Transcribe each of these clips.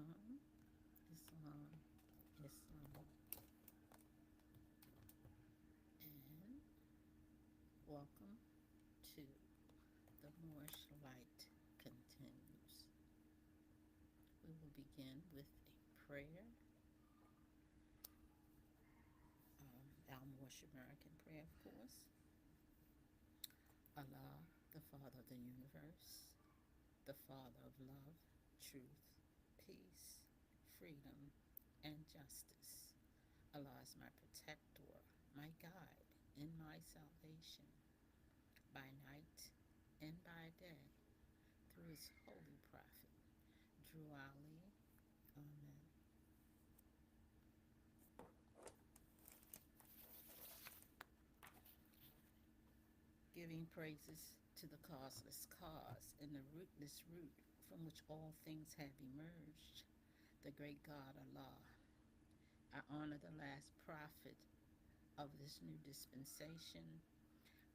Islam, Islam, Islam. And welcome to The Moorish Light Continues. We will begin with a prayer, our Moorish American prayer, of course. Allah, the Father of the universe, the Father of love, truth, peace, freedom, and justice. Allah is my protector, my guide, in my salvation, by night and by day, through his holy prophet, Drew Ali. Amen. Giving praises to the causeless cause and the rootless root from which all things have emerged, the great God Allah. I honor the last prophet of this new dispensation,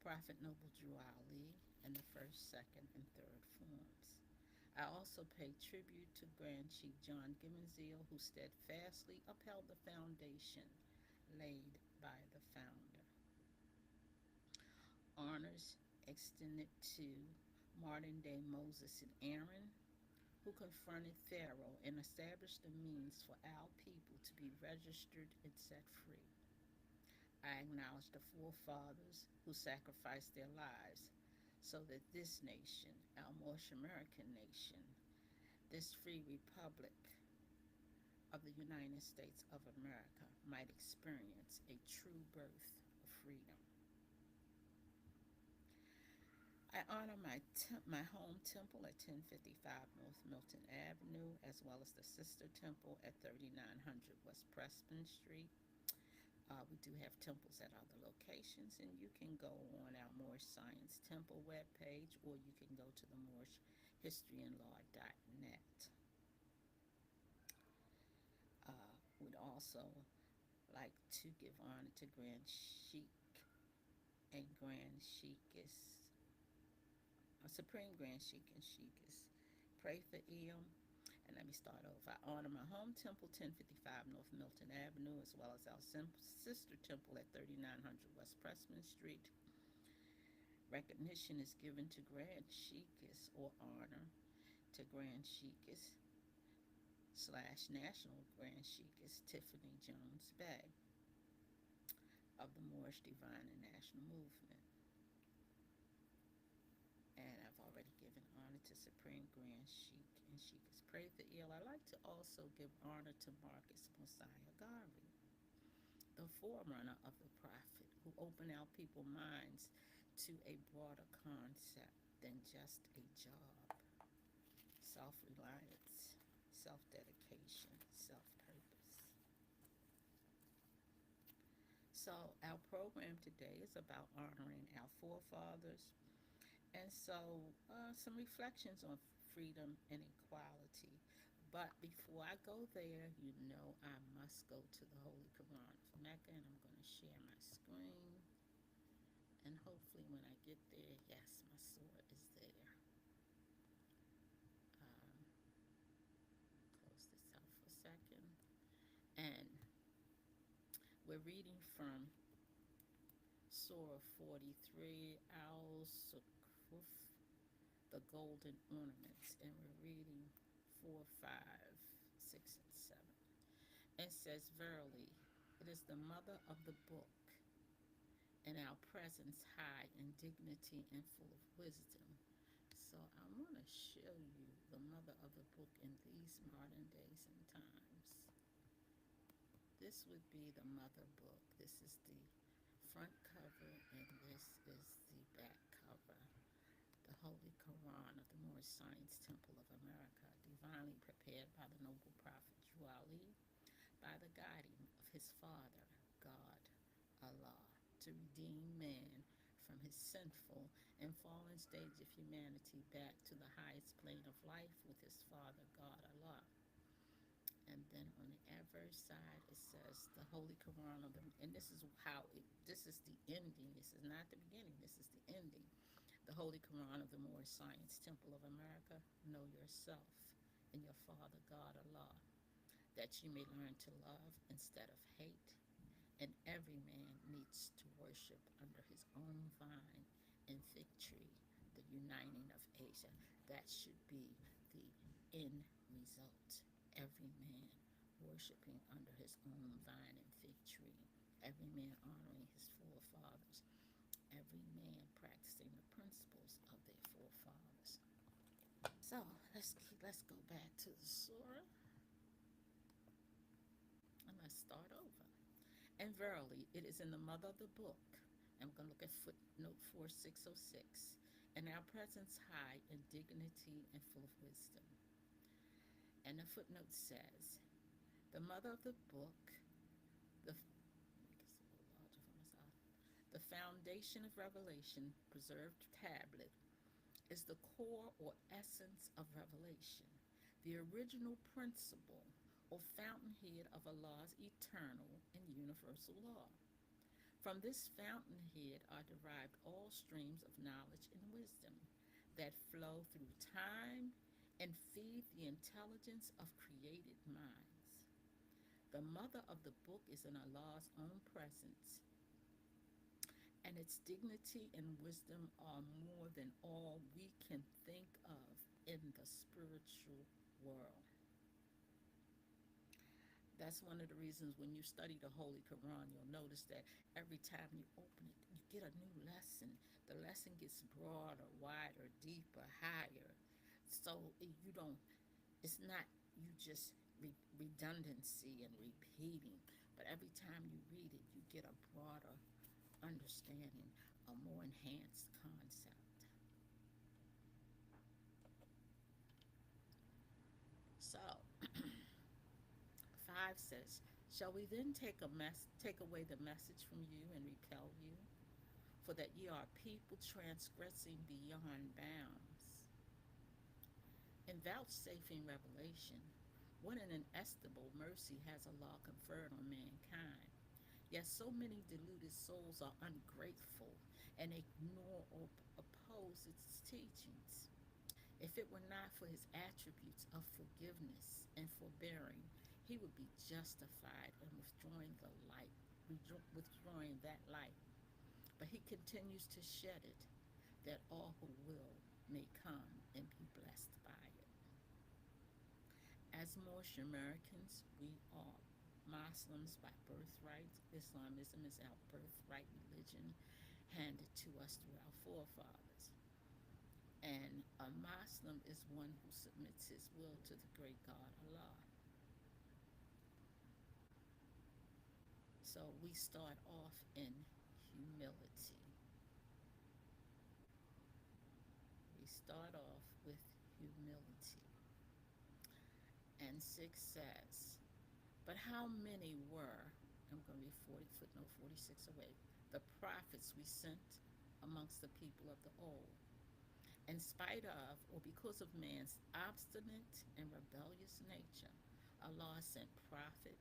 Prophet Noble Drew Ali, in the first, second, and third forms. I also pay tribute to Grand Chief John Gibbons-Zeal, who steadfastly upheld the foundation laid by the founder. Honors extended to modern day Moses and Aaron, who confronted Pharaoh and established the means for our people to be registered and set free. I acknowledge the forefathers who sacrificed their lives so that this nation, our Moorish American nation, this free republic of the United States of America, might experience a true birth of freedom. I honor my home temple at 1055 North Milton Avenue, as well as the sister temple at 3900 West Preston Street. We do have temples at other locations, and you can go on our Moorish Science Temple webpage, or you can go to the moorishhistoryandlaw.net. We'd also like to give honor to Grand Sheik and Grand Sheikess, Supreme Grand Sheik and Sheikess. Pray for Eam. And let me start over. I honor my home temple, 1055 North Milton Avenue, as well as our sister temple at 3900 West Pressman Street. Recognition is given to Grand Sheikess, or honor to Grand Sheikess / National Grand Sheikess Tiffany Jones Bay of the Moorish Divine and National Movement. And I've already given honor to Supreme Grand Sheik and Sheikess Pray for Il. I'd like to also give honor to Marcus Mosiah Garvey, the forerunner of the prophet, who opened our people's minds to a broader concept than just a job. Self-reliance, self-dedication, self-purpose. So our program today is about honoring our forefathers, and so some reflections on freedom and equality. But before I go there, you know I must go to the Holy Quran of Mecca, and I'm going to share my screen. And hopefully when I get there, yes, my sword is there. Close this out for a second. And we're reading from Surah 43, Al-Sukuf, the Golden Ornaments, and we're reading 4, 5, 6, and 7. It says, Verily, it is the mother of the book, and our presence high in dignity and full of wisdom. So I want to show you the mother of the book in these modern days and times. This would be the mother book. This is the front cover, and this is the back cover. The Holy Quran of the Moorish Science Temple of America, divinely prepared by the noble prophet Drew Ali, by the guiding of his father, God, Allah, to redeem man from his sinful and fallen stage of humanity back to the highest plane of life with his father, God, Allah. And then on the adverse side, it says the Holy Quran of the, and this is this is the ending. This is not the beginning. This is the ending. The Holy Quran of the Moorish Science Temple of America. Know yourself. in your Father God Allah, that you may learn to love instead of hate, and every man needs to worship under his own vine and fig tree, the uniting of Asia. That should be the end result. Every man worshiping under his own vine and fig tree, every man honoring his forefathers, every man practicing the principles of their forefathers. So let's go back to the surah and let's start over. And verily, it is in the mother of the book. I'm going to look at footnote 4606. And our presence high in dignity and full of wisdom. And the footnote says, the mother of the book, the the foundation of revelation, preserved tablet, is the core or essence of revelation, the original principle or fountainhead of Allah's eternal and universal law. From this fountainhead are derived all streams of knowledge and wisdom that flow through time and feed the intelligence of created minds. The mother of the book is in Allah's own presence, and its dignity and wisdom are more than all we can think of in the spiritual world. That's one of the reasons when you study the Holy Quran, you'll notice that every time you open it, you get a new lesson. The lesson gets broader, wider, deeper, higher. So you don't, it's not you just redundancy and repeating, but every time you read it, you get a broader understanding, a more enhanced concept. So, 5 says, shall we then take away the message from you and repel you? For that ye are people transgressing beyond bounds. In vouchsafing revelation, what an inestimable mercy has Allah conferred on mankind. Yet so many deluded souls are ungrateful and ignore or oppose its teachings. If it were not for his attributes of forgiveness and forbearing, he would be justified in withdrawing the light, withdrawing that light. But he continues to shed it, that all who will may come and be blessed by it. As Moorish Americans, we are Muslims by birthright. Islamism is our birthright religion handed to us through our forefathers. And a Muslim is one who submits his will to the great God Allah. So we start off in humility. We start off with humility. And 6 says, but how many were, I'm going to read footnote 4608, the prophets we sent amongst the people of the old? In spite of, or because of man's obstinate and rebellious nature, Allah sent prophet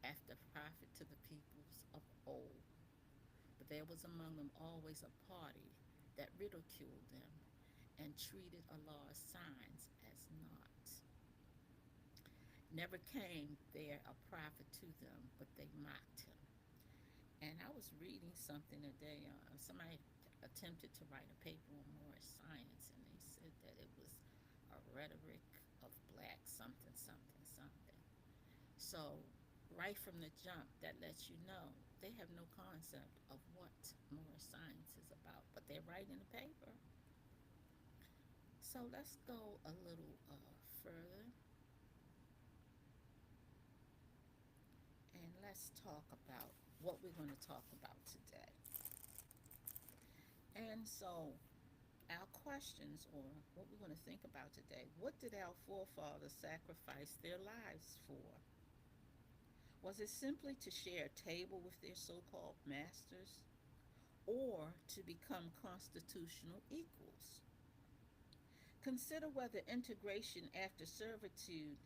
after prophet to the peoples of old. But there was among them always a party that ridiculed them and treated Allah's signs as naught. Never came there a prophet to them, but they mocked him. And I was reading something today. Somebody attempted to write a paper on Moorish science, and they said that it was a rhetoric of black something, something, something. So, right from the jump, that lets you know they have no concept of what Moorish science is about, but they're writing a paper. So, let's go a little further. And let's talk about what we're going to talk about today. And so, our questions, or what we're going to think about today, what did our forefathers sacrifice their lives for? Was it simply to share a table with their so called masters, or to become constitutional equals? Consider whether integration after servitude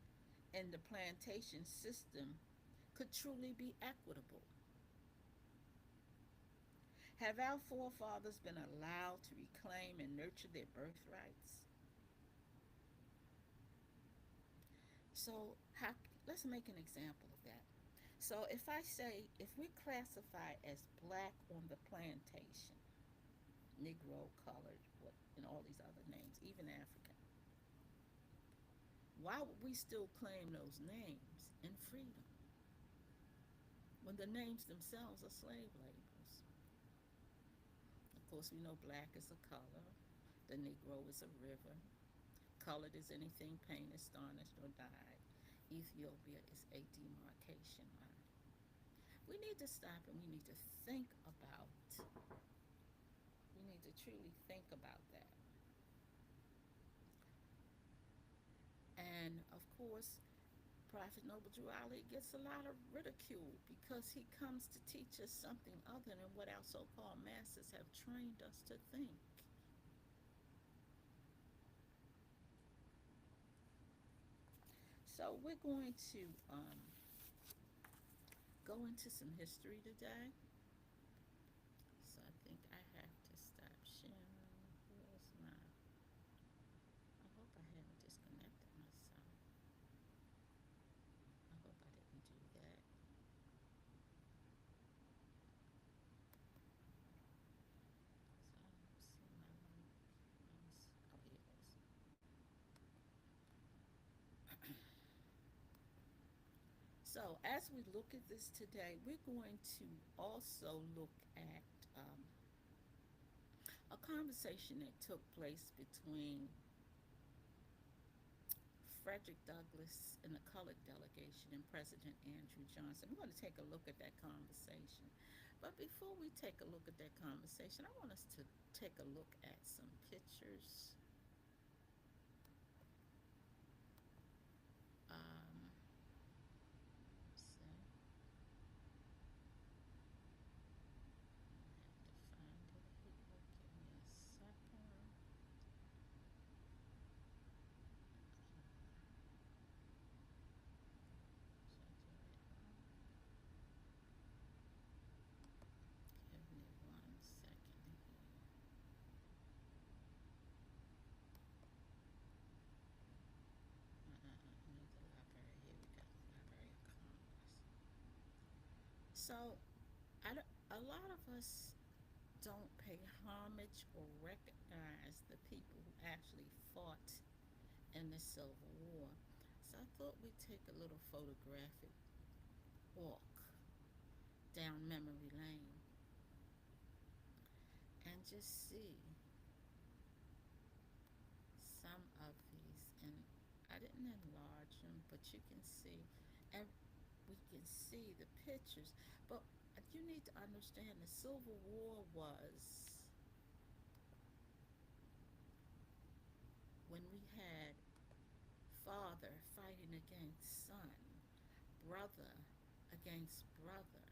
in the plantation system could truly be equitable. Have our forefathers been allowed to reclaim and nurture their birthrights? So how, let's make an example of that. So if I say, if we classify as black on the plantation, Negro, colored, what, and all these other names, even African, why would we still claim those names in freedom when the names themselves are slave labels? Of course, we know black is a color, the Negro is a river, colored is anything painted, tarnished, or dyed. Ethiopia is a demarcation line. We need to stop and we need to think about, we need to truly think about that. And of course, Prophet Noble Drew Ali gets a lot of ridicule because he comes to teach us something other than what our so called masters have trained us to think. So, we're going to go into some history today. So, I think I have to stop sharing. Where's my. I hope I haven't disconnected myself. I hope I didn't do that. So, I don't see my link. Oh, here it is. So, as we look at this today, we're going to also look at a conversation that took place between Frederick Douglass and the colored delegation and President Andrew Johnson. We're going to take a look at that conversation. But before we take a look at that conversation, I want us to take a look at some pictures. Um, let's see. I have to find it here. Give me a second. Give me 1 second here. I need the library. Here we go. Library of Congress. So, a lot of us don't pay homage or recognize the people who actually fought in the Civil War. So I thought we'd take a little photographic walk down memory lane and just see some of these. And I didn't enlarge them, but you can see, and we can see the pictures. But you need to understand the Civil War was when we had father fighting against son, brother against brother,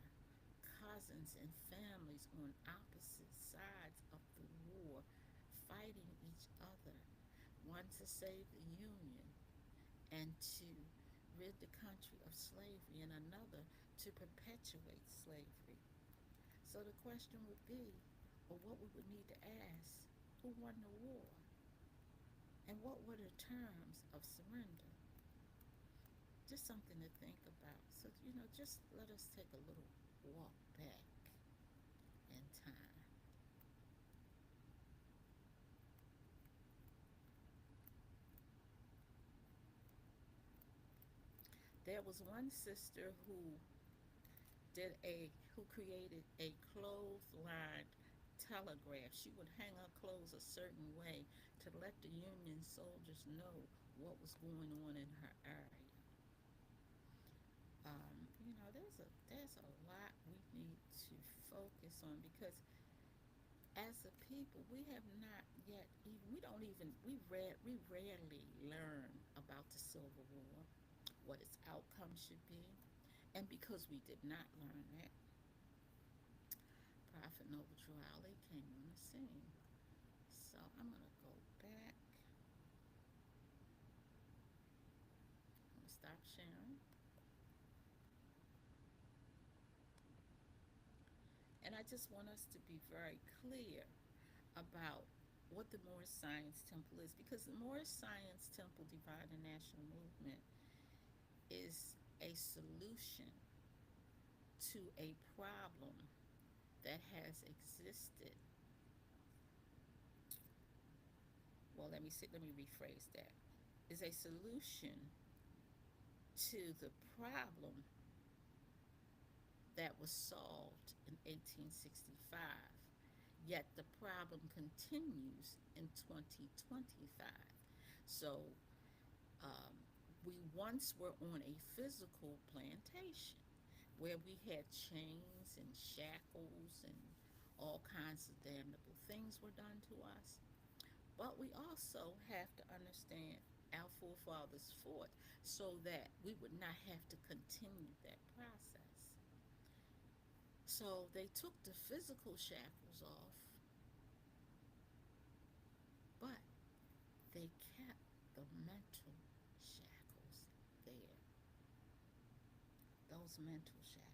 cousins and families on opposite sides of the war fighting each other, one to save the Union and to rid the country of slavery, and another to perpetuate slavery. So the question would be, or what we would need to ask, who won the war? And what were the terms of surrender? Just something to think about. So, just let us take a little walk back in time. There was one sister who created a clothesline telegraph. She would hang her clothes a certain way to let the Union soldiers know what was going on in her area. There's a lot we need to focus on because as a people we have not yet even, we rarely learn about the Civil War, what its outcome should be, and because we did not learn that, Prophet Noble Drew Ali came on the scene. So I'm gonna go back. I'm gonna stop sharing. And I just want us to be very clear about what the Moorish Science Temple is, because the Moorish Science Temple Divine and National Movement is a solution to a problem that has existed. Well, let me rephrase that. Is a solution to the problem that was solved in 1865, yet the problem continues in 2025. So, um, we once were on a physical plantation where we had chains and shackles and all kinds of damnable things were done to us. But we also have to understand our forefathers fought so that we would not have to continue that process. So they took the physical shackles off, but they kept the mental shackles there. Those mental shackles.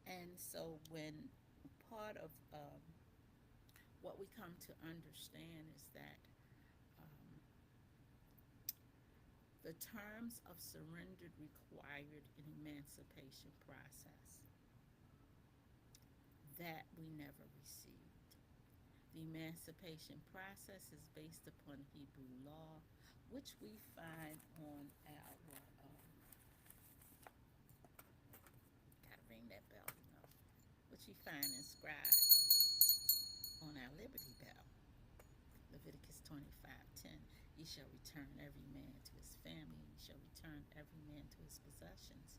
And so when part of what we come to understand is that um, the terms of surrender required an emancipation process that we never received. The emancipation process is based upon Hebrew law, which we find on our, gotta ring that bell, which we find inscribed on our Liberty Bell. Leviticus 25:10. Ye shall return every man to his family, ye shall return every man to his possessions.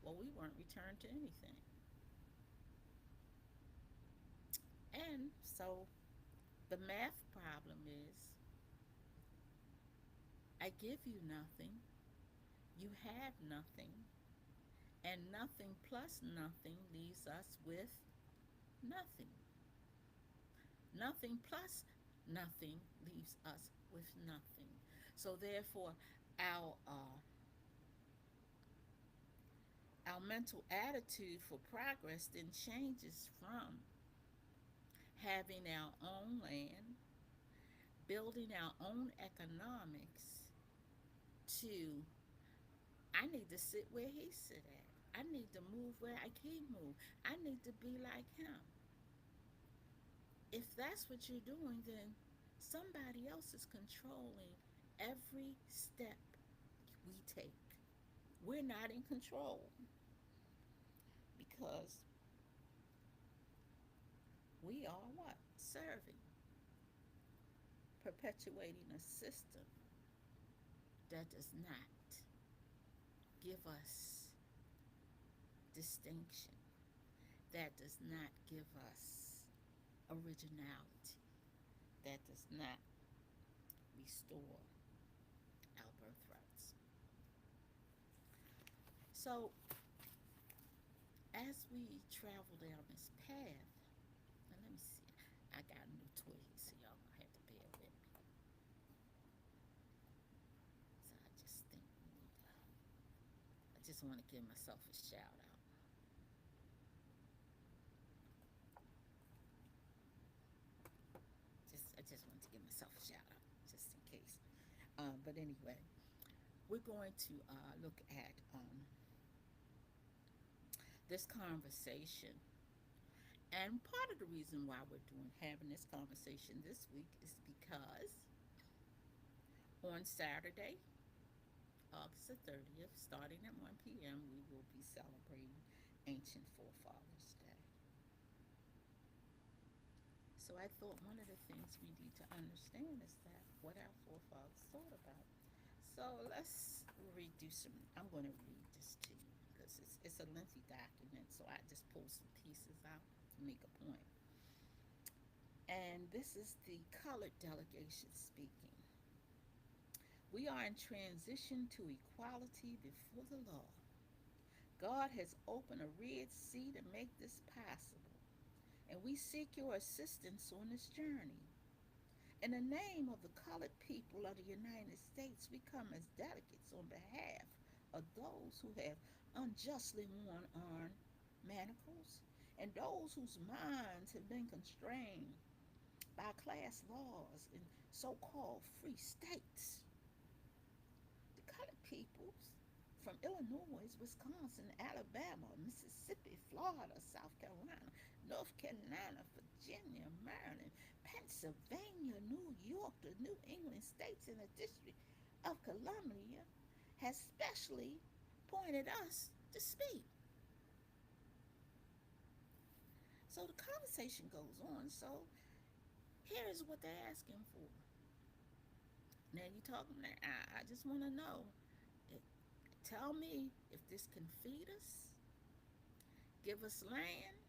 Well, we weren't returned to anything. And so the math problem is I give you nothing, you have nothing, and nothing plus nothing leaves us with nothing. Nothing plus nothing leaves us with nothing. So therefore, our uh, our mental attitude for progress then changes from having our own land, building our own economics, to I need to sit where he sit at. I need to move where I can move. I need to be like him. If that's what you're doing, then somebody else is controlling every step we take. We're not in control because we are what? Serving, perpetuating a system that does not give us distinction, that does not give us originality, that does not restore our birthrights. So, as we travel down this path, now let me see, I got a new toy here, so y'all gonna have to bear with me. So, I just think we need to, I just want to give myself a shout out. I just wanted to give myself a shout out, just in case. But anyway, we're going to look at this conversation. And part of the reason why we're having this conversation this week is because on Saturday, August the 30th, starting at 1 p.m., we will be celebrating Ancient Forefathers Day. So I thought one of the things we need to understand is that what our forefathers thought about. So let's redo some. I'm going to read this to you because it's a lengthy document. So I just pulled some pieces out to make a point. And this is the colored delegation speaking. We are in transition to equality before the law. God has opened a Red Sea to make this possible, and we seek your assistance on this journey. In the name of the colored people of the United States, we come as delegates on behalf of those who have unjustly worn manacles and those whose minds have been constrained by class laws in so-called free states. The colored peoples from Illinois, Wisconsin, Alabama, Mississippi, Florida, South Carolina, North Carolina, Virginia, Maryland, Pennsylvania, New York, the New England states, and the District of Columbia has specially appointed us to speak. So the conversation goes on. So here is what they're asking for. Now you talking. I just want to know. It, tell me if this can feed us, give us land,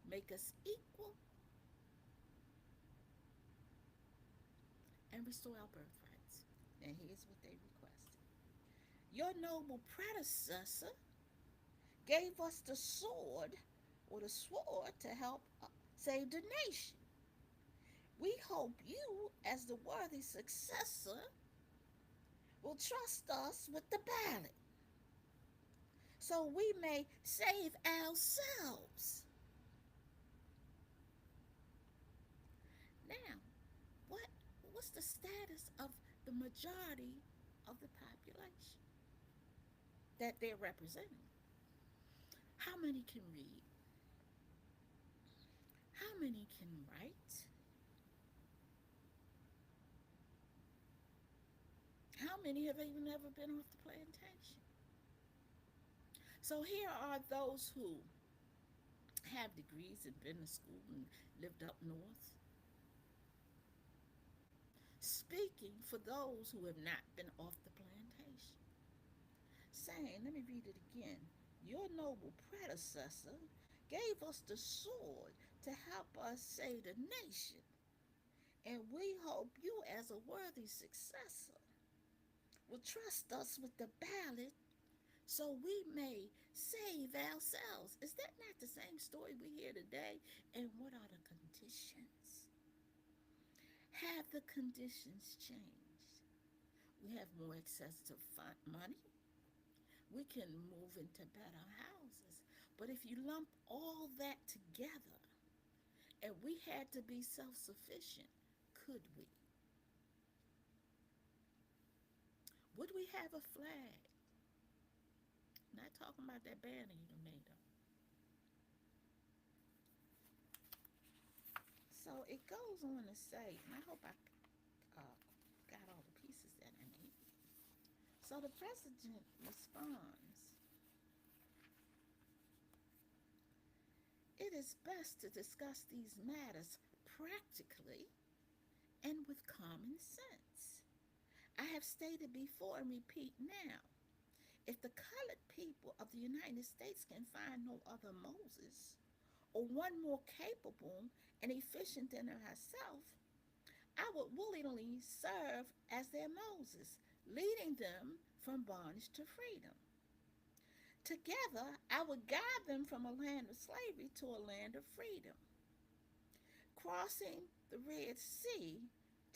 make us equal, and restore our birthrights. Now here's what they requested. Your noble predecessor gave us the sword or the sword to help save the nation. We hope you, as the worthy successor, will trust us with the ballot so we may save ourselves. Now, what what's the status of the majority of the population that they're representing? How many can read? How many can write? How many have even ever been off the plantation? So here are those who have degrees and been to school and lived up north, speaking for those who have not been off the plantation, saying, let me read it again. Your noble predecessor gave us the sword to help us save the nation, and we hope you, as a worthy successor, will trust us with the ballot so we may save ourselves. Is that not the same story we hear today? And what are the conditions? Have the conditions changed? We have more access to money. We can move into better houses. But if you lump all that together and we had to be self sufficient, could we? Would we have a flag? Not talking about that banner you done made up. So it goes on to say, and I hope I got all the pieces that I need. So the president responds, it is best to discuss these matters practically and with common sense. I have stated before and repeat now, if the colored people of the United States can find no other Moses, or one more capable and efficient than herself, I would willingly serve as their Moses, leading them from bondage to freedom. Together, I would guide them from a land of slavery to a land of freedom, crossing the Red Sea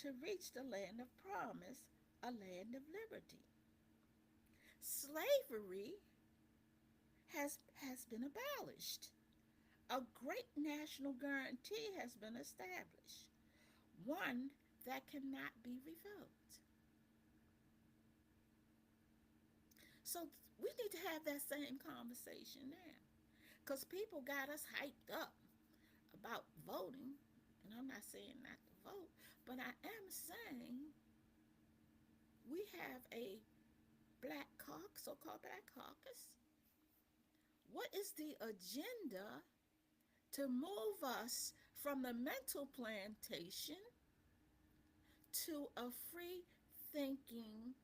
to reach the land of promise, a land of liberty. Slavery has been abolished. A great national guarantee has been established, one that cannot be revoked. So we need to have that same conversation now. Because people got us hyped up about voting. And I'm not saying not to vote, but I am saying we have a black caucus, so-called black caucus. What is the agenda to move us from the mental plantation to a free thinking,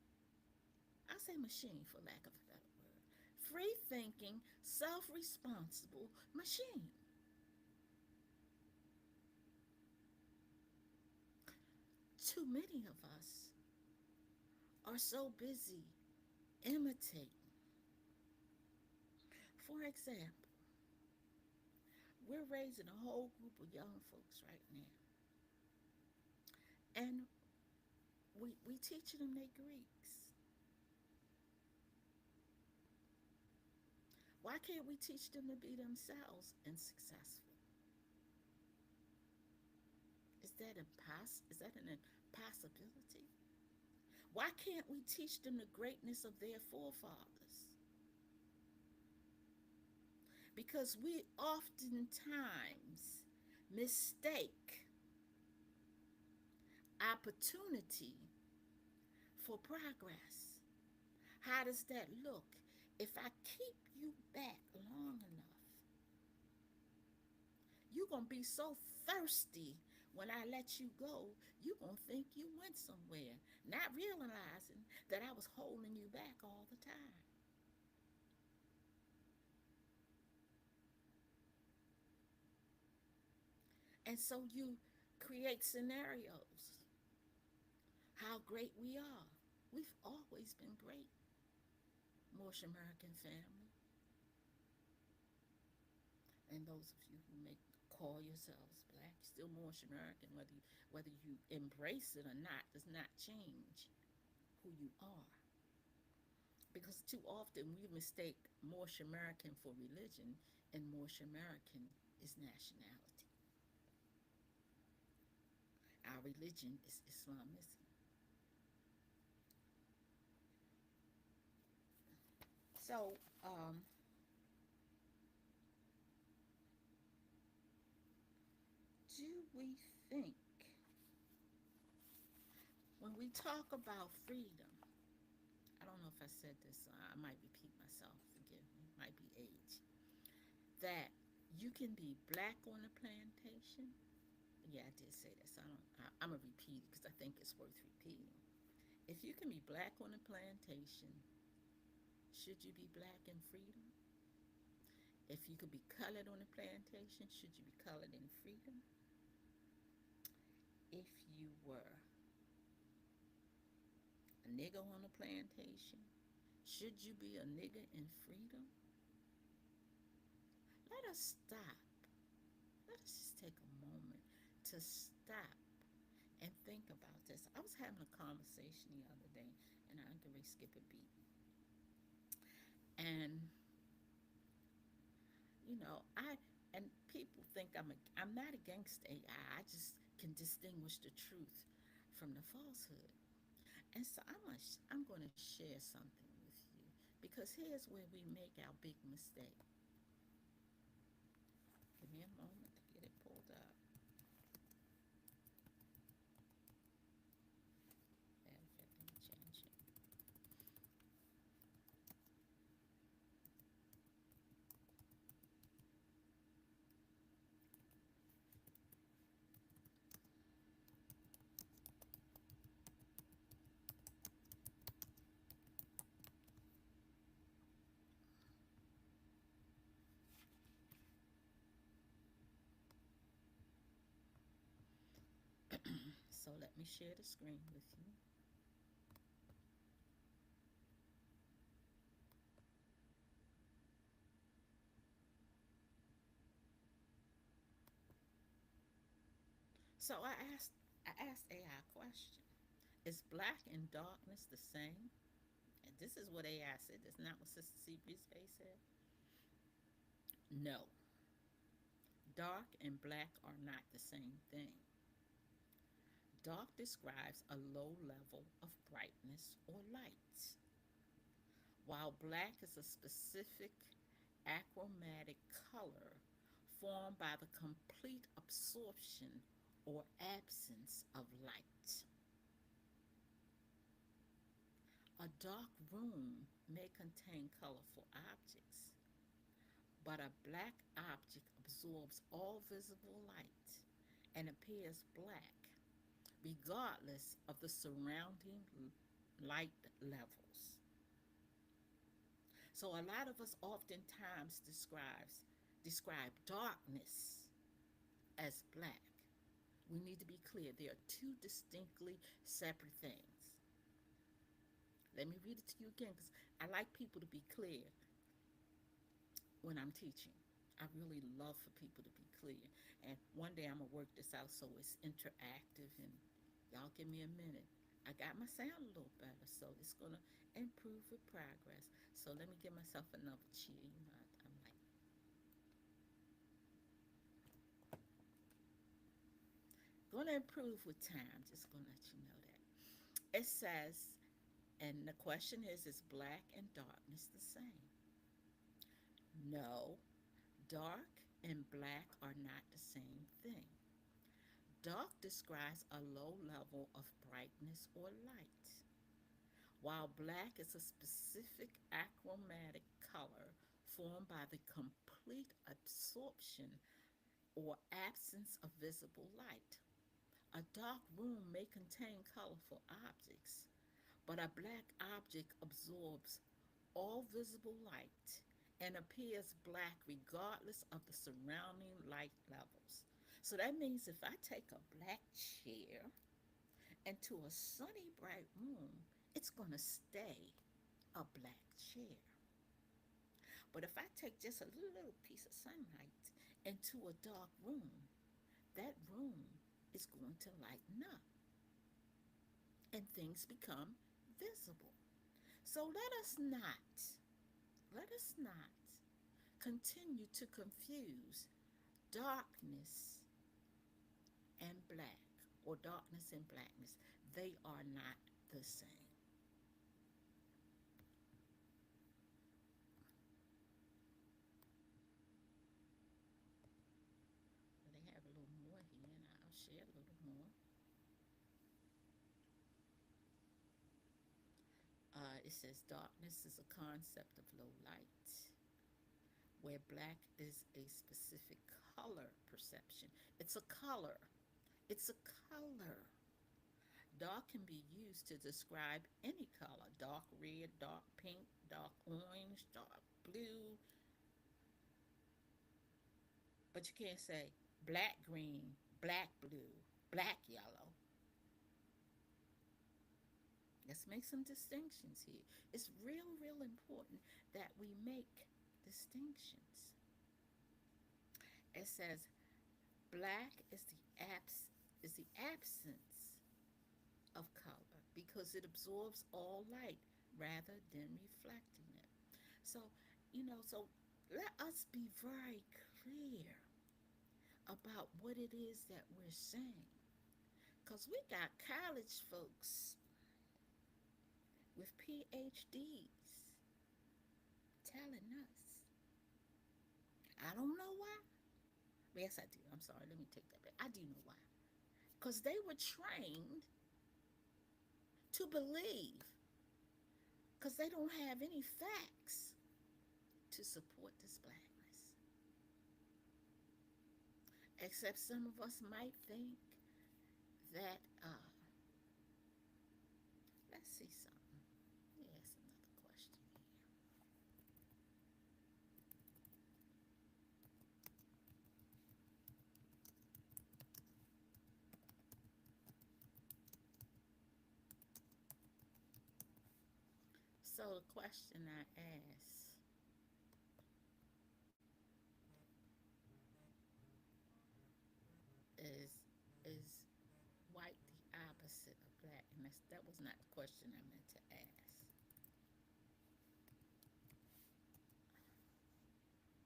I say machine for lack of a better word, free thinking, self responsible machine? Too many of us are so busy imitating. For example, we're raising a whole group of young folks right now, and we teaching them their Greeks. Why can't we teach them to be themselves and successful? Is that an impossibility? Why can't we teach them the greatness of their forefathers? Because we oftentimes mistake opportunity for progress. How does that look? If I keep you back long enough, you're going to be so thirsty when I let you go, you're going to think you went somewhere, not realizing that I was holding you back all the time. And so you create scenarios how great we are. We've always been great, Moorish American family. And those of you who may call yourselves black, still Moorish American, whether you embrace it or not, does not change who you are. Because too often we mistake Moorish American for religion, and Moorish American is nationality. Our religion is Islamism. So, do we think when we talk about freedom, I don't know if I said this, I might repeat myself, forgive me, might be age, that you can be black on a plantation? Yeah, I did say this. I'm going to repeat it because I think it's worth repeating. If you can be black on a plantation, should you be black in freedom? If you could be colored on a plantation, should you be colored in freedom? If you were a nigger on a plantation, should you be a nigger in freedom? Let us stop. Let us just take a moment to stop and think about this. I was having a conversation the other day, and I'm going to skip a beat. And and people think I'm not against AI. I just can distinguish the truth from the falsehood. And so I'm going to share something with you because here's where we make our big mistake. Give me a moment to get it pulled up. Let me change it. So let me share the screen with you. So I asked AI a question. Is black and darkness the same? And this is what AI said. That's not what Sister Seabreeze said. No. Dark and black are not the same thing. Dark describes a low level of brightness or light, while black is a specific achromatic color formed by the complete absorption or absence of light. A dark room may contain colorful objects, but a black object absorbs all visible light and appears black regardless of the surrounding light levels. So a lot of us oftentimes describe darkness as black. We need to be clear. They are two distinctly separate things. Let me read it to you again because I like people to be clear when I'm teaching. I really love for people to be clear. And one day I'm going to work this out so it's interactive and y'all give me a minute. I got my sound a little better, so it's going to improve with progress. So let me give myself another cheer. I'm like, going to improve with time. Just going to let you know that. It says, and the question is black and darkness the same? No, dark and black are not the same thing. Dark describes a low level of brightness or light, while black is a specific achromatic color formed by the complete absorption or absence of visible light. A dark room may contain colorful objects, but a black object absorbs all visible light and appears black regardless of the surrounding light levels. So that means if I take a black chair into a sunny, bright room, it's going to stay a black chair. But if I take just a little piece of sunlight into a dark room, that room is going to lighten up and things become visible. So let us not continue to confuse darkness and black or darkness and blackness. They are not the same. They have a little more here, and I'll share a little more. It says darkness is a concept of low light, where black is a specific color perception. It's a color. It's a color. Dark can be used to describe any color: dark red, dark pink, dark orange, dark blue. But you can't say black green, black blue, black yellow. Let's make some distinctions here. It's real important that we make distinctions. It says black is the absence of color because it absorbs all light rather than reflecting it. So, so let us be very clear about what it is that we're saying. Because we got college folks with PhDs telling us. I don't know why. Yes, I do. I'm sorry. Let me take that back. I do know why. Because they were trained to believe, because they don't have any facts to support this blackness. Except some of us might think that, let's see something. Yes, another question here. So the question I asked is white the opposite of black? And that was not the question I meant to ask.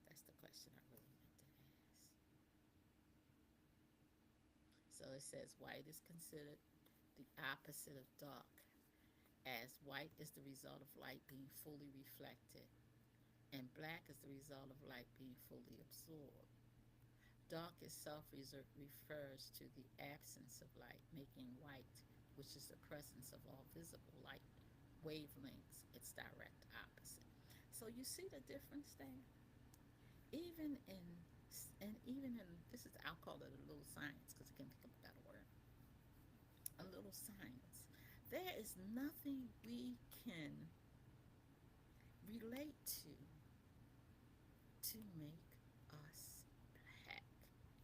That's the question I really meant to ask. So it says white is considered the opposite of dark, as white is the result of light being fully reflected, and black is the result of light being fully absorbed. Dark itself refers to the absence of light, making white, which is the presence of all visible light wavelengths, its direct opposite. So you see the difference there? Even in, and even in, this is, I'll call it a little science because I can't think of a better word. A little science. There is nothing we can relate to make us black,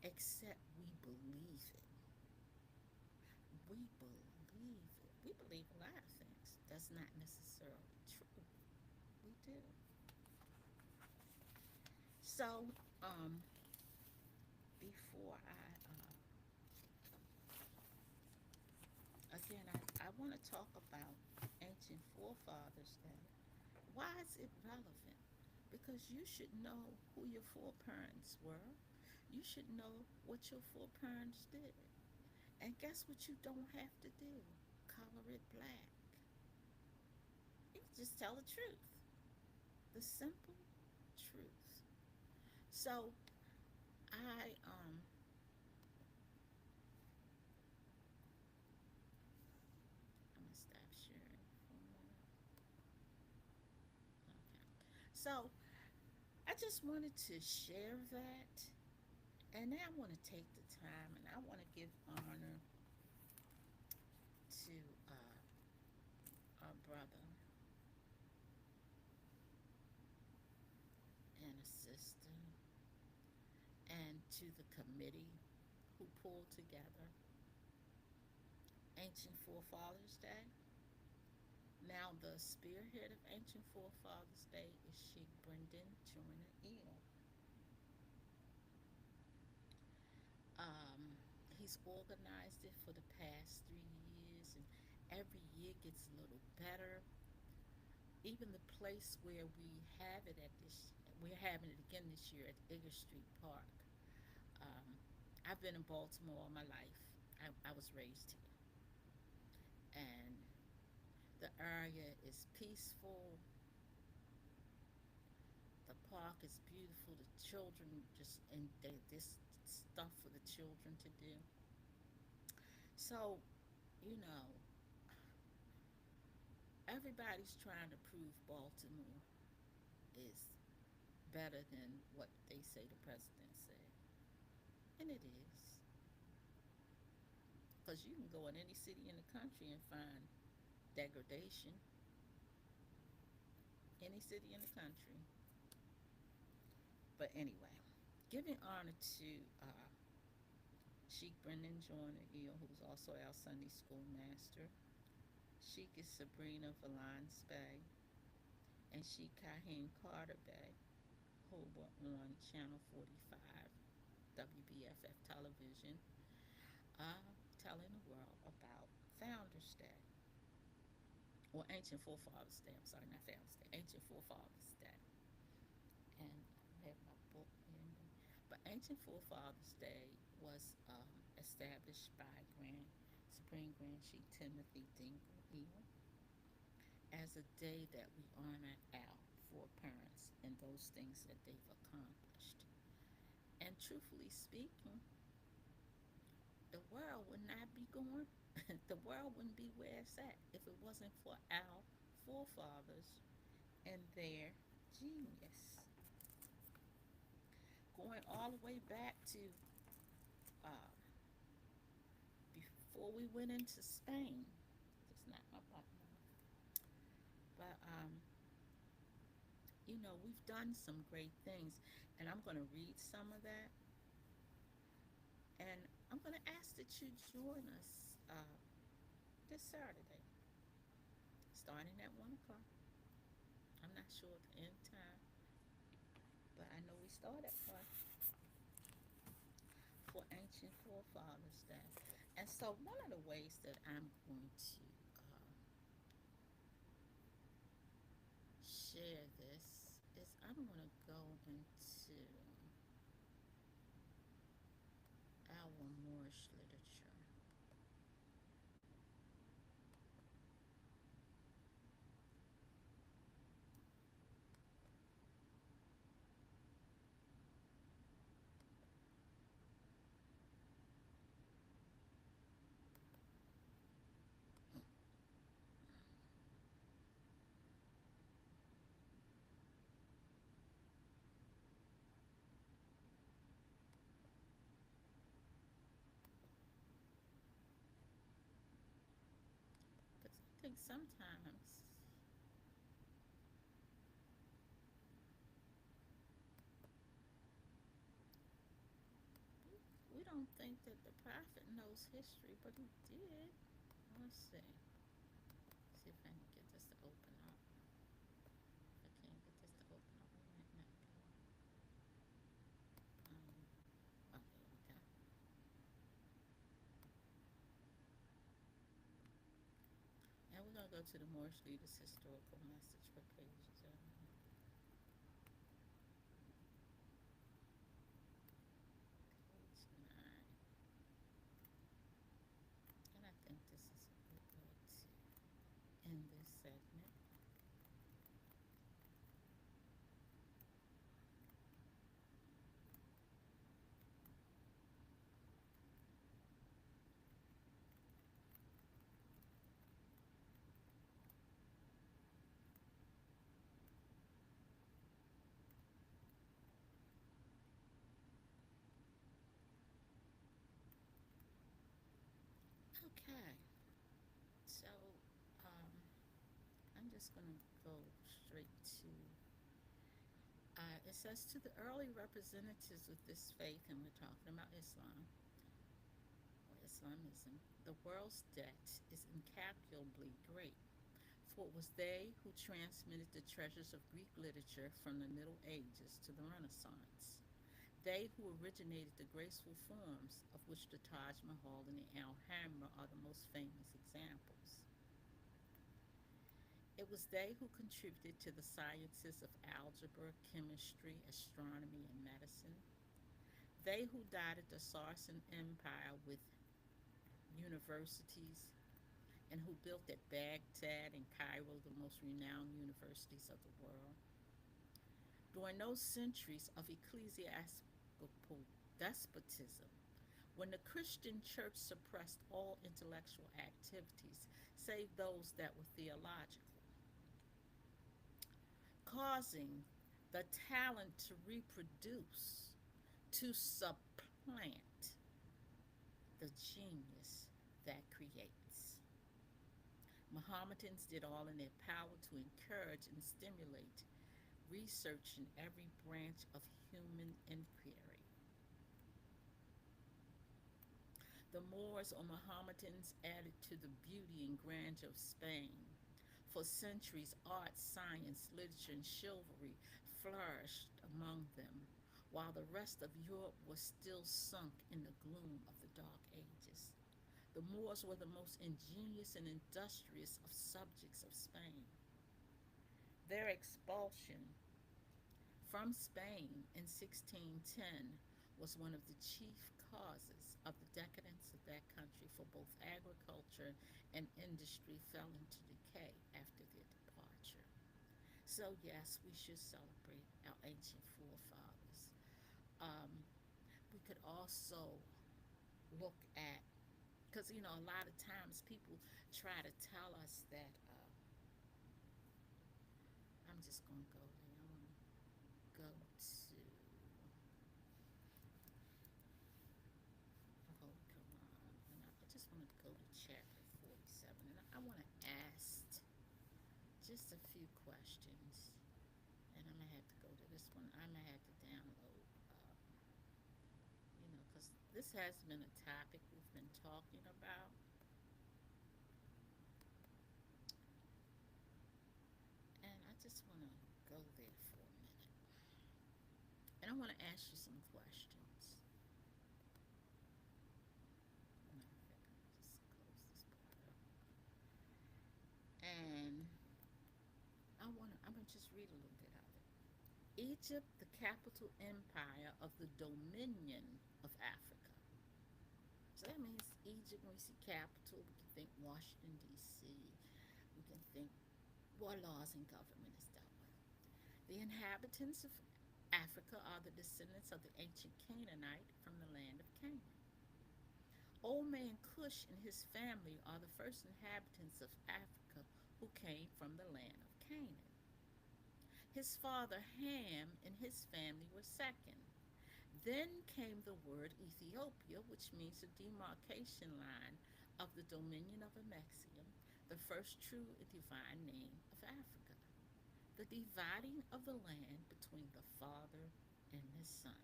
except we believe it. We believe it. We believe a lot of things. That's not necessarily true. We do. So, before again, I want to talk about ancient forefathers then. Why is it relevant? Because you should know who your foreparents were. You should know what your foreparents did. And guess what you don't have to do? Color it black. You can just tell the truth. The simple truth. So I'm gonna stop sharing for a moment. Okay. So I just wanted to share that, and now I want to take the time and I want to give honor to our brother and a sister, and to the committee who pulled together Ancient Forefathers Day. Now, the spearhead of Ancient Forefathers Day is Sheikh Brendan Joyner Eel. Um, he's organized it for the past 3 years, and every year gets a little better. Even the place where we're having it again this year at Igger Street Park. Um, I've been in Baltimore all my life. I was raised here, and the area is peaceful. The park is beautiful. The children just and this stuff for the children to do. So, you know, everybody's trying to prove Baltimore is better than what they say the president said. And it is. Because you can go in any city in the country and find degradation. Any city in the country. But anyway, giving honor to Sheikh Brendan Joyner Eel, who's also our Sunday school master. Sheikh is Sabrina Valance Bay, and Sheikh Kahim Carter Bay, who were on Channel 45, WBFF television, telling the world about Founders Day, or Ancient Forefathers Day. I'm sorry, not Founders Day, Ancient Forefathers Day. And I have my book in me. But Ancient Forefathers Day was established by Supreme Grand Chief Timothy Dingle Eel as a day that we honor our foreparents and those things that they've accomplished. And truthfully speaking, the world would not be going, the world wouldn't be where it's at if it wasn't for our forefathers and their genius. Going all the way back to uh, before we went into Spain. It's not my button. But we've done some great things, and I'm going to read some of that. And I'm going to ask that you join us this Saturday, starting at 1 o'clock. I'm not sure of the end time, but I know we start at 1 for Ancient Forefathers Day. And so, one of the ways that I'm going to share this is I'm going to go into our Moorish literature. Because I think sometimes we don't think that the prophet knows history, but he did. Let's see. See if I can get this to open up. If I can't get this to open up, we might not be. Oh, there we go. And we're going to go to the Moorish Leaders Historical Message for page page 9. Okay, so um, I'm just going to go straight to it says to the early representatives of this faith, and we're talking about Islam or Islamism, the world's debt is incalculably great, for it was they who transmitted the treasures of Greek literature from the Middle Ages to the Renaissance. They who originated the graceful forms of which the Taj Mahal and the Alhambra are the most famous examples. It was they who contributed to the sciences of algebra, chemistry, astronomy, and medicine. They who guided the Saracen Empire with universities and who built at Baghdad and Cairo the most renowned universities of the world. During those centuries of ecclesiastical despotism, when the Christian church suppressed all intellectual activities save those that were theological, causing the talent to reproduce, to supplant the genius that creates. Mohammedans did all in their power to encourage and stimulate research in every branch of human inquiry. The Moors or Mohammedans added to the beauty and grandeur of Spain. For centuries, art, science, literature, and chivalry flourished among them, while the rest of Europe was still sunk in the gloom of the Dark Ages. The Moors were the most ingenious and industrious of subjects of Spain. Their expulsion from Spain in 1610 was one of the chief causes of the decadence of that country, for both agriculture and industry fell into decay after their departure. So, yes, we should celebrate our ancient forefathers. Um, we could also look at, because a lot of times people try to tell us that, I'm just going to go there. I want to go to the Holy Quran, and I just want to go to chapter 47, and I want to ask just a few questions. And I'm gonna have to go to this one. I'm gonna have to download, because this has been a topic we've been talking about, and I just want to go there for a minute. And I want to ask you some questions. Matter of fact, I'm just close this part up. And I'm gonna just read a little bit of it. Egypt, the capital empire of the Dominion of Africa. So that means Egypt, when we see capital, we can think Washington, D.C. We can think what laws and government is dealt with. The inhabitants of Africa are the descendants of the ancient Canaanite from the land of Canaan. Old man Cush and his family are the first inhabitants of Africa who came from the land of Canaan. His father Ham and his family were second. Then came the word Ethiopia, which means the demarcation line of the dominion of Amexium, the first true and divine name of Africa, the dividing of the land between the Father and the Son.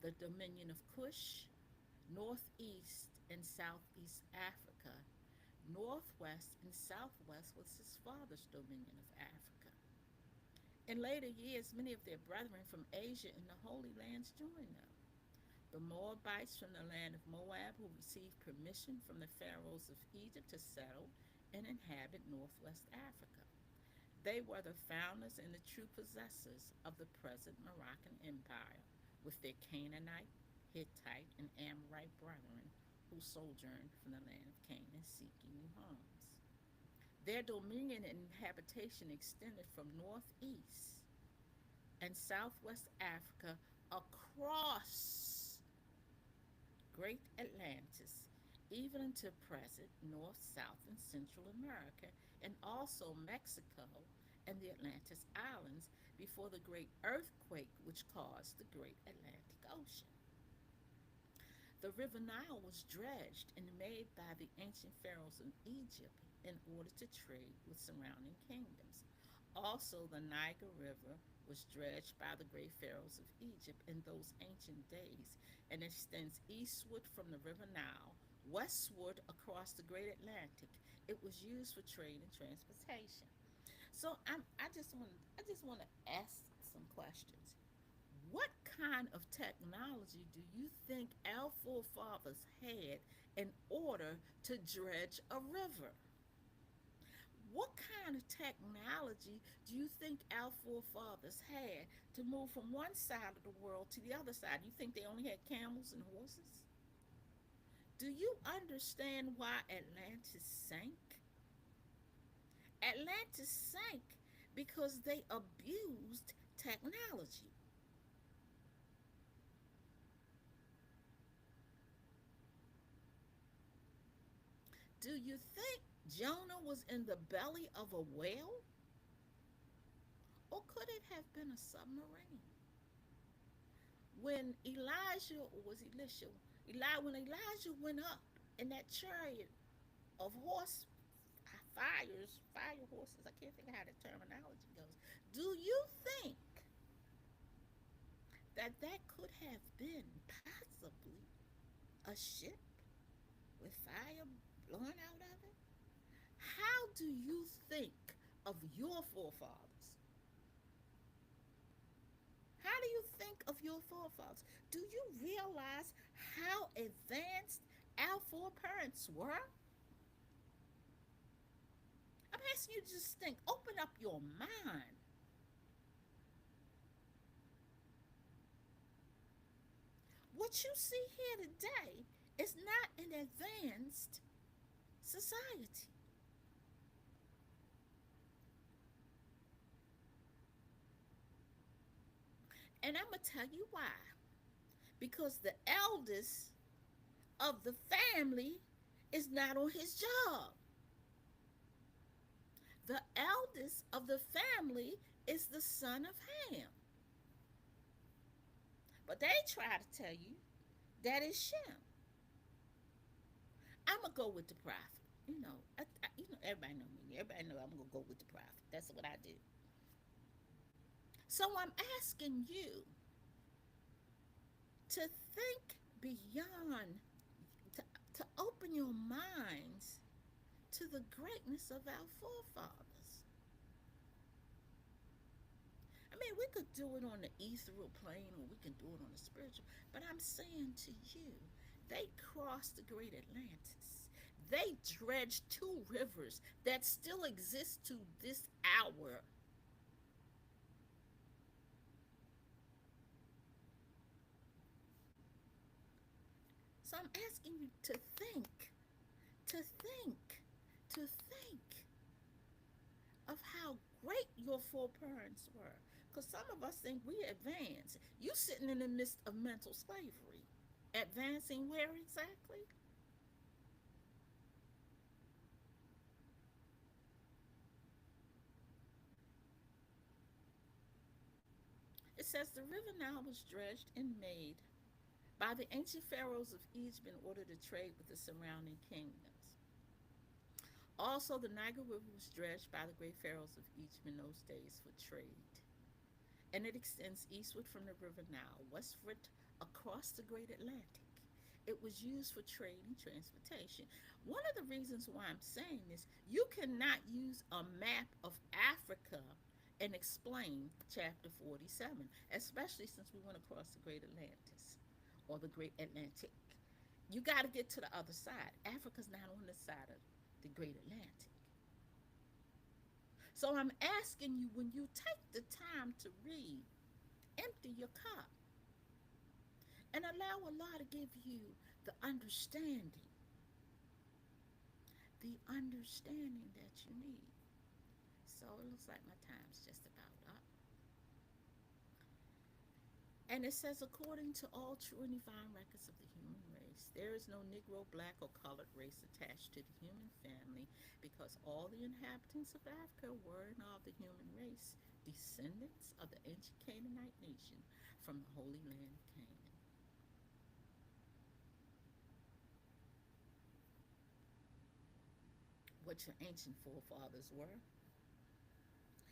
The dominion of Cush, northeast and southeast Africa, northwest and southwest was his father's dominion of Africa. In later years, many of their brethren from Asia and the Holy Lands joined them. The Moabites from the land of Moab, who received permission from the pharaohs of Egypt to settle and inhabit northwest Africa. They were the founders and the true possessors of the present Moroccan Empire, with their Canaanite, Hittite, and Amorite brethren who sojourned from the land of Canaan seeking new homes. Their dominion and habitation extended from northeast and southwest Africa across Great Atlantis, even into present North, South, and Central America, and also Mexico and the Atlantis Islands before the great earthquake which caused the Great Atlantic Ocean. The river Nile was dredged and made by the ancient pharaohs of Egypt in order to trade with surrounding kingdoms. Also, the Niger River was dredged by the great pharaohs of Egypt in those ancient days and extends eastward from the river Nile, westward across the great Atlantic. It was used for trade and transportation. So I just want to ask some questions. What kind of technology do you think our forefathers had in order to dredge a river? What kind of technology do you think our forefathers had to move from one side of the world to the other side? You think they only had camels and horses? Do you understand why Atlantis sank? Atlantis sank because they abused technology. Do you think Jonah was in the belly of a whale? Or could it have been a submarine? When Elijah, or was Elisha, when Elijah went up in that chariot of fire horses, I can't think of how the terminology goes. Do you think that that could have been possibly a ship with fire blowing out of it? How do you think of your forefathers? How do you think of your forefathers? Do you realize how advanced our foreparents were? I'm asking you to just think, open up your mind. What you see here today is not an advanced society. And I'm going to tell you why. Because the eldest of the family is not on his job. The eldest of the family is the son of Ham. But they try to tell you that is Shem. I'm gonna go with the prophet. Everybody know me. Everybody know I'm gonna go with the prophet. That's what I do. So I'm asking you to think beyond, to, to open your minds to the greatness of our forefathers. I mean, we could do it on the ethereal plane or we can do it on the spiritual, but I'm saying to you, they crossed the great Atlantis. They dredged two rivers that still exist to this hour. So I'm asking you to think, to think, to think of how great your foreparents were. Because some of us think we advance. You sitting in the midst of mental slavery. Advancing where exactly? It says the river Nile was dredged and made by the ancient pharaohs of Egypt in order to trade with the surrounding kingdoms. Also, the Niger River was dredged by the great pharaohs of Egypt in those days for trade. And it extends eastward from the river Nile, westward across the great Atlantic. It was used for trade and transportation. One of the reasons why I'm saying this, you cannot use a map of Africa and explain chapter 47, especially since we went across the great Atlantis or the great Atlantic. You got to get to the other side. Africa's not on this side of the great Atlantic. So I'm asking you, when you take the time to read, empty your cup and allow Allah to give you the understanding that you need. So it looks like my time's just about up. And it says, according to all true and divine records of the human race, there is no Negro, black, or colored race attached to the human family because all the inhabitants of Africa were and are of the human race, descendants of the ancient Canaanite nation from the Holy Land of Canaan. what your ancient forefathers were.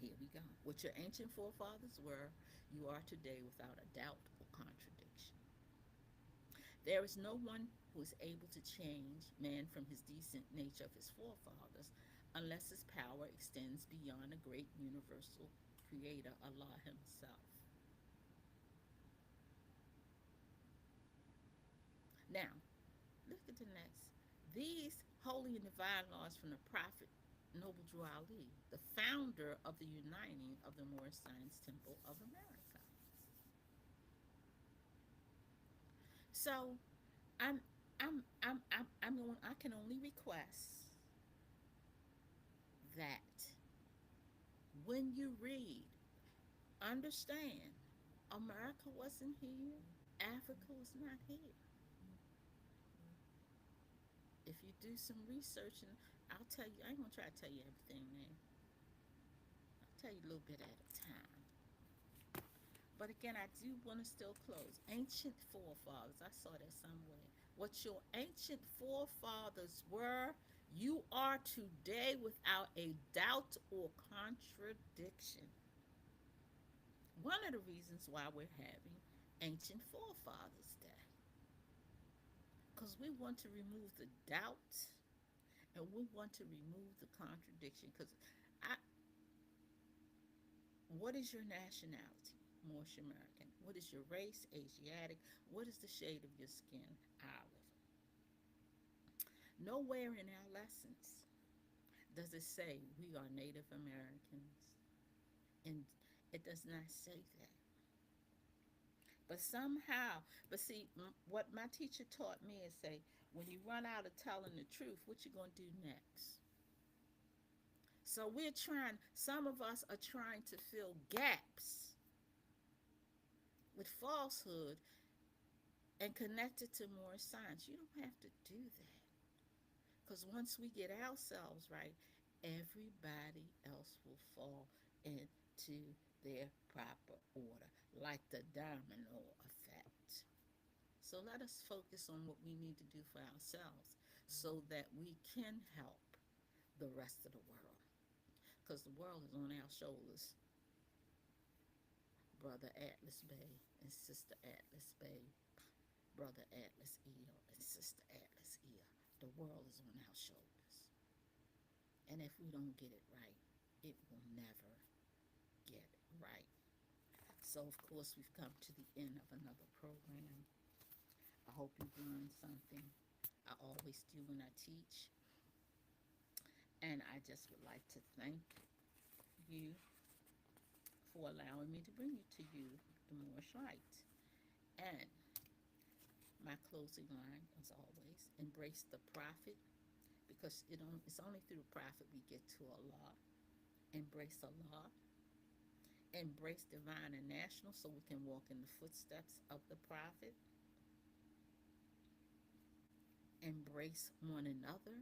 Here we go. What your ancient forefathers were, you are today without a doubt or contradiction. There is no one who is able to change man from his decent nature of his forefathers unless his power extends beyond the great universal creator, Allah Himself. Now, look at the next. These holy and divine laws from the Prophet Noble Drew Ali, the founder of the Uniting of the Moorish Science Temple of America. So I'm I can only request that when you read, understand America wasn't here, Africa was not here. If you do some research, and I'll tell you, I ain't gonna try to tell you everything now. I'll tell you a little bit at a time. But again, I do want to still close. Ancient forefathers, I saw that somewhere. What your ancient forefathers were, you are today without a doubt or contradiction. One of the reasons why we're having Ancient Forefathers Day, because we want to remove the doubt and we want to remove the contradiction. Because I, what is your nationality? Moorish American. What is your race? Asiatic. What is the shade of your skin? Olive. Nowhere in our lessons does it say we are Native Americans, and it does not say that. But somehow, but see, what my teacher taught me is say, when you run out of telling the truth, what you gonna do next? So we're trying. Some of us are trying to fill gaps with falsehood and connect it to more science. You don't have to do that, because once we get ourselves right, everybody else will fall into their proper order, like the domino effect. So let us focus on what we need to do for ourselves so that we can help the rest of the world. Because the world is on our shoulders, Brother Atlas Bay and Sister Atlas Bay, Brother Atlas Eel and Sister Atlas Eel. The world is on our shoulders. And if we don't get it right, it will never get right. So, of course, we've come to the end of another program. I hope you've learned something. I always do when I teach. And I just would like to thank you for allowing me to bring you to you the Moorish Light. And my closing line, as always, embrace the prophet, because it's only through the prophet we get to Allah. Embrace Allah. Embrace divine and national so we can walk in the footsteps of the prophet. Embrace one another,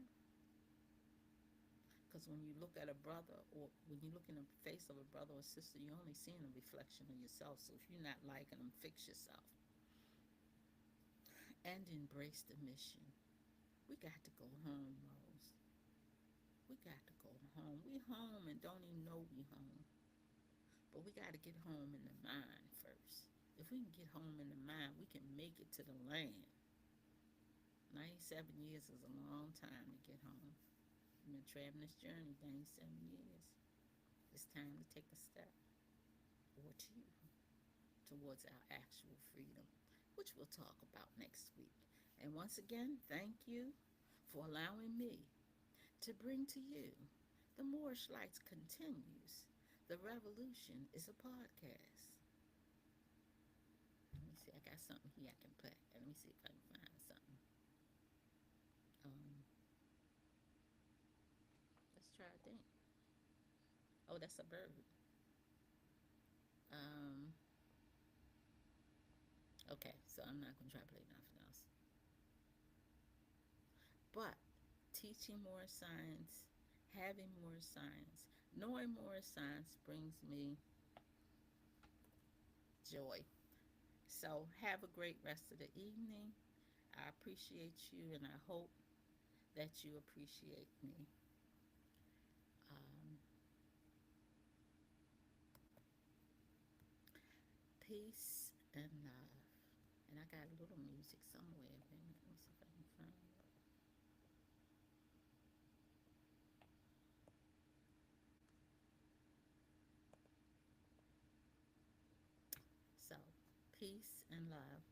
because when you look at a brother, or when you look in the face of a brother or sister, you're only seeing a reflection of yourself. So if you're not liking them, fix yourself. And embrace the mission. We got to go home, Rose. We got to go home. We home and don't even know we home. But we got to get home in the mind first. If we can get home in the mind, we can make it to the land. 97 years is a long time to get home. We've been traveling this journey 97 years. It's time to take a step or two towards our actual freedom, which we'll talk about next week. And once again, thank you for allowing me to bring to you the Moorish Lights Continues. The Revolution is a podcast. Let me see, I got something here I can play. Let me see if I can find something. Um, let's try a thing. Oh, that's a bird. Um, okay, so I'm not gonna try to play nothing else. But teaching more science, having more science, knowing more science brings me joy. So have a great rest of the evening. I appreciate you and I hope that you appreciate me. Peace and love. And I got a little music somewhere. Let me see if I can find it. So, peace and love.